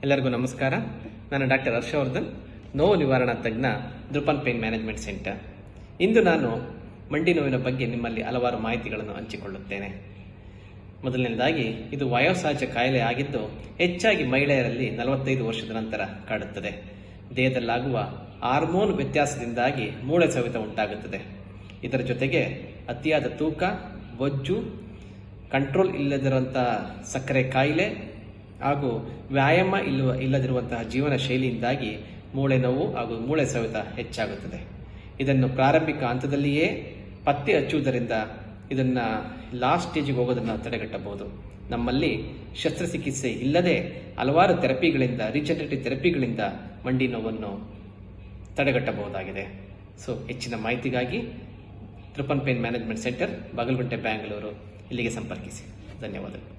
ಎಲ್ಲರಿಗೂ ನಮಸ್ಕಾರ. ನಾನು ಡಾಕ್ಟರ್ ಹರ್ಷವರ್ಧನ್, ನೋವು ನಿವಾರಣಾ ತಜ್ಞ, ದ್ರುಪನ್ ಪೇನ್ ಮ್ಯಾನೇಜ್ಮೆಂಟ್ ಸೆಂಟರ್. ಇಂದು ನಾನು ಮಂಡಿ ನೋವಿನ ಬಗ್ಗೆ ನಿಮ್ಮಲ್ಲಿ ಹಲವಾರು ಮಾಹಿತಿಗಳನ್ನು ಹಂಚಿಕೊಳ್ಳುತ್ತೇನೆ. ಮೊದಲನೇದಾಗಿ, ಇದು ವಯೋಸಹಜ ಕಾಯಿಲೆ ಆಗಿದ್ದು ಹೆಚ್ಚಾಗಿ ಮಹಿಳೆಯರಲ್ಲಿ 45 ವರ್ಷದ ನಂತರ ಕಾಡುತ್ತದೆ. ದೇಹದಲ್ಲಾಗುವ ಹಾರ್ಮೋನ್ ವ್ಯತ್ಯಾಸದಿಂದಾಗಿ ಮೂಳೆ ಸವೆತ ಉಂಟಾಗುತ್ತದೆ. ಇದರ ಜೊತೆಗೆ ಅತಿಯಾದ ತೂಕ, ಬೊಜ್ಜು, ಕಂಟ್ರೋಲ್ ಇಲ್ಲದಿರುವಂತಹ ಸಕ್ಕರೆ ಕಾಯಿಲೆ ಹಾಗೂ ವ್ಯಾಯಾಮ ಇಲ್ಲದಿರುವಂತಹ ಜೀವನ ಶೈಲಿಯಿಂದಾಗಿ ಮೂಳೆ ನೋವು ಹಾಗೂ ಮೂಳೆ ಸವೆತ ಹೆಚ್ಚಾಗುತ್ತದೆ. ಇದನ್ನು ಪ್ರಾರಂಭಿಕ ಹಂತದಲ್ಲಿಯೇ ಪತ್ತೆ ಹಚ್ಚುವುದರಿಂದ ಇದನ್ನು ಲಾಸ್ಟ್ ಸ್ಟೇಜಿಗೆ ಹೋಗೋದನ್ನು ತಡೆಗಟ್ಟಬಹುದು. ನಮ್ಮಲ್ಲಿ ಶಸ್ತ್ರಚಿಕಿತ್ಸೆ ಇಲ್ಲದೆ ಹಲವಾರು ಥೆರಪಿಗಳಿಂದ, ರೀಜನರೇಟಿವ್ ಥೆರಪಿಗಳಿಂದ ಮಂಡಿ ನೋವನ್ನು ತಡೆಗಟ್ಟಬಹುದಾಗಿದೆ. ಹೆಚ್ಚಿನ ಮಾಹಿತಿಗಾಗಿ ದ್ರುಪನ್ pain management centre, Bagalagunte, Bangalore, ಇಲ್ಲಿಗೆ ಸಂಪರ್ಕಿಸಿ. ಧನ್ಯವಾದಗಳು.